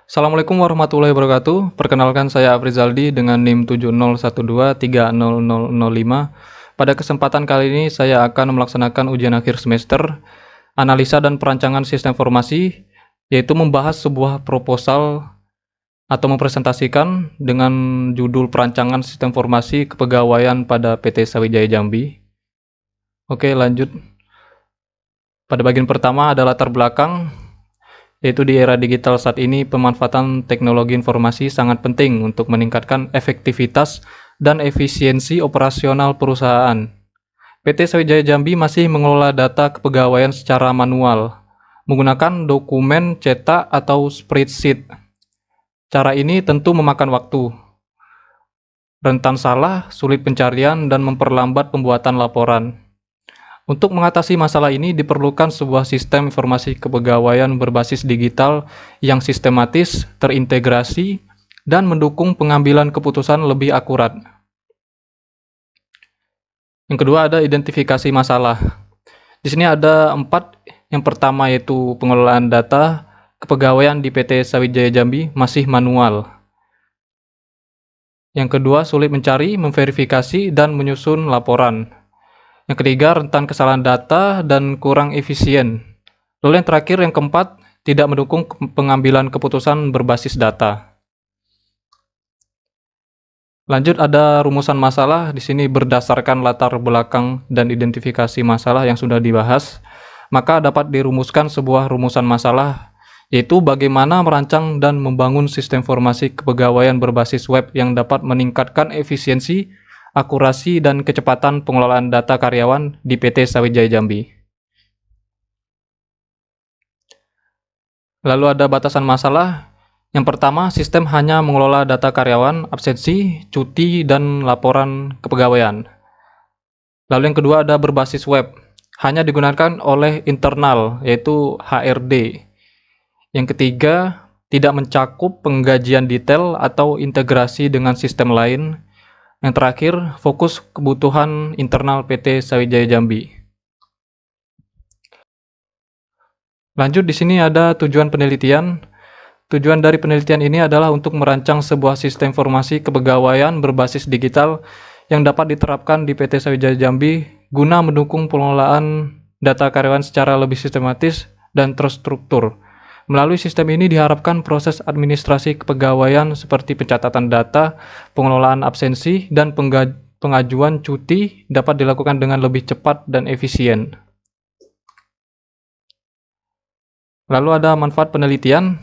Assalamualaikum warahmatullahi wabarakatuh. Perkenalkan saya Afrizaldi dengan NIM 7012300005. Pada kesempatan kali ini saya akan melaksanakan ujian akhir semester analisa dan perancangan sistem informasi, yaitu membahas sebuah proposal atau mempresentasikan dengan judul perancangan sistem informasi kepegawaian pada PT Sawijaya Jambi. Oke, lanjut. Pada bagian pertama ada latar belakang, yaitu di era digital saat ini pemanfaatan teknologi informasi sangat penting untuk meningkatkan efektivitas dan efisiensi operasional perusahaan. PT Sawijaya Jambi masih mengelola data kepegawaian secara manual, menggunakan dokumen cetak atau spreadsheet. Cara ini tentu memakan waktu, rentan salah, sulit pencarian, dan memperlambat pembuatan laporan. Untuk mengatasi masalah ini diperlukan sebuah sistem informasi kepegawaian berbasis digital yang sistematis, terintegrasi, dan mendukung pengambilan keputusan lebih akurat. Yang kedua ada identifikasi masalah. Di sini ada 4. Yang pertama yaitu pengelolaan data kepegawaian di PT Sawijaya Jambi masih manual. Yang kedua sulit mencari, memverifikasi, dan menyusun laporan. Yang ketiga, rentan kesalahan data dan kurang efisien. Lalu yang terakhir, yang keempat, tidak mendukung pengambilan keputusan berbasis data. Lanjut ada rumusan masalah. Di sini berdasarkan latar belakang dan identifikasi masalah yang sudah dibahas, maka dapat dirumuskan sebuah rumusan masalah, yaitu bagaimana merancang dan membangun sistem informasi kepegawaian berbasis web yang dapat meningkatkan efisiensi, akurasi, dan kecepatan pengelolaan data karyawan di PT Sawijaya Jambi. Lalu ada batasan masalah. Yang pertama, sistem hanya mengelola data karyawan, absensi, cuti, dan laporan kepegawaian. Lalu yang kedua ada berbasis web. Hanya digunakan oleh internal, yaitu HRD. Yang ketiga, tidak mencakup penggajian detail atau integrasi dengan sistem lain. Yang terakhir, fokus kebutuhan internal PT Sawijaya Jambi. Lanjut di sini ada tujuan penelitian. Tujuan dari penelitian ini adalah untuk merancang sebuah sistem informasi kepegawaian berbasis digital yang dapat diterapkan di PT Sawijaya Jambi guna mendukung pengelolaan data karyawan secara lebih sistematis dan terstruktur. Melalui sistem ini diharapkan proses administrasi kepegawaian seperti pencatatan data, pengelolaan absensi, dan pengajuan cuti dapat dilakukan dengan lebih cepat dan efisien. Lalu ada manfaat penelitian.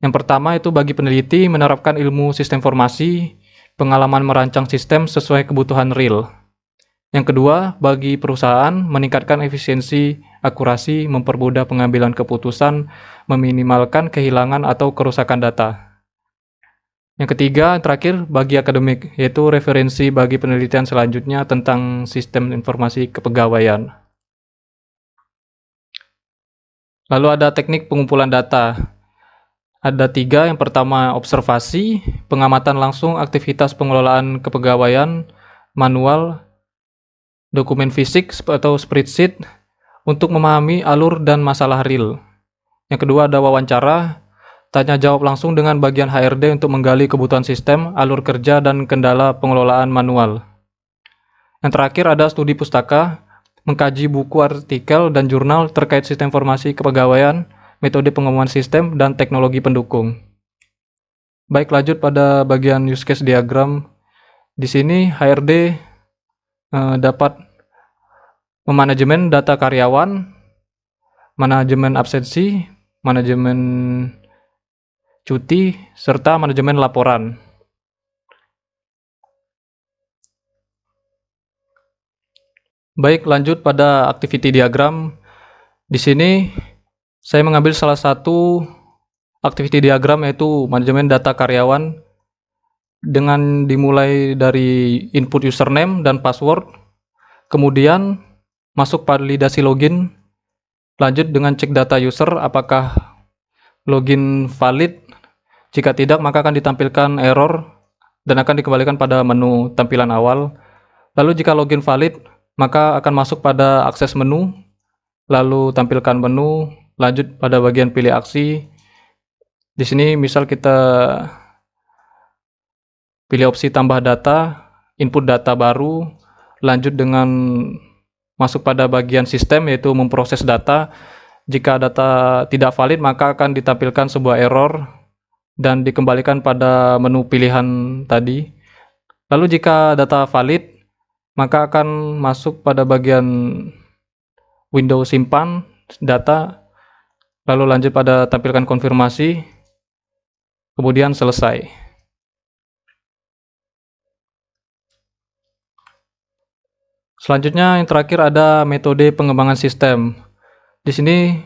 Yang pertama itu bagi peneliti menerapkan ilmu sistem informasi, pengalaman merancang sistem sesuai kebutuhan real. Yang kedua, bagi perusahaan meningkatkan efisiensi, akurasi, mempermudah pengambilan keputusan, meminimalkan kehilangan atau kerusakan data. Yang ketiga, terakhir, bagi akademik, yaitu referensi bagi penelitian selanjutnya tentang sistem informasi kepegawaian. Lalu ada teknik pengumpulan data. Ada 3, yang pertama observasi, pengamatan langsung aktivitas pengelolaan kepegawaian, manual, dokumen fisik atau spreadsheet untuk memahami alur dan masalah real. Yang kedua ada wawancara, tanya jawab langsung dengan bagian HRD untuk menggali kebutuhan sistem, alur kerja, dan kendala pengelolaan manual. Yang terakhir ada studi pustaka, mengkaji buku, artikel, dan jurnal terkait sistem informasi kepegawaian, metode pengembangan sistem, dan teknologi pendukung. Baik, lanjut pada bagian use case diagram. Di sini HRD dapat memanajemen data karyawan, manajemen absensi, manajemen cuti, serta manajemen laporan. Baik, lanjut pada activity diagram. Di sini saya mengambil salah satu activity diagram yaitu manajemen data karyawan dengan dimulai dari input username dan password, kemudian masuk validasi login, lanjut dengan cek data user apakah login valid. Jika tidak, maka akan ditampilkan error dan akan dikembalikan pada menu tampilan awal. Lalu jika login valid, maka akan masuk pada akses menu, lalu tampilkan menu, lanjut pada bagian pilih aksi. Di Di sini misal kita pilih opsi tambah data, input data baru, lanjut dengan masuk pada bagian sistem yaitu memproses data. Jika data tidak valid maka akan ditampilkan sebuah error dan dikembalikan pada menu pilihan tadi. Lalu jika data valid maka akan masuk pada bagian window simpan data, lalu lanjut pada tampilkan konfirmasi, kemudian selesai. Selanjutnya yang terakhir ada metode pengembangan sistem. Di sini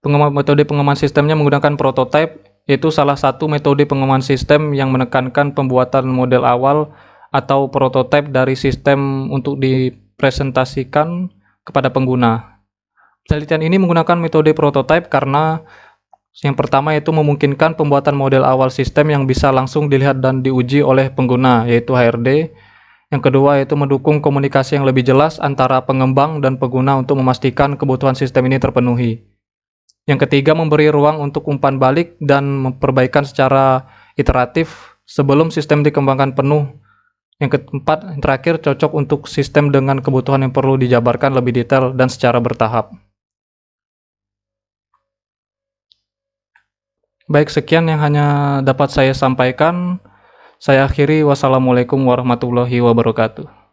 metode pengembangan sistemnya menggunakan prototype, yaitu salah satu metode pengembangan sistem yang menekankan pembuatan model awal atau prototipe dari sistem untuk dipresentasikan kepada pengguna. Penelitian ini menggunakan metode prototype karena yang pertama yaitu memungkinkan pembuatan model awal sistem yang bisa langsung dilihat dan diuji oleh pengguna, yaitu HRD. Yang kedua yaitu mendukung komunikasi yang lebih jelas antara pengembang dan pengguna untuk memastikan kebutuhan sistem ini terpenuhi. Yang ketiga, memberi ruang untuk umpan balik dan perbaikan secara iteratif sebelum sistem dikembangkan penuh. Yang keempat, yang terakhir, cocok untuk sistem dengan kebutuhan yang perlu dijabarkan lebih detail dan secara bertahap. Baik, sekian yang hanya dapat saya sampaikan. Saya akhiri, wassalamualaikum warahmatullahi wabarakatuh.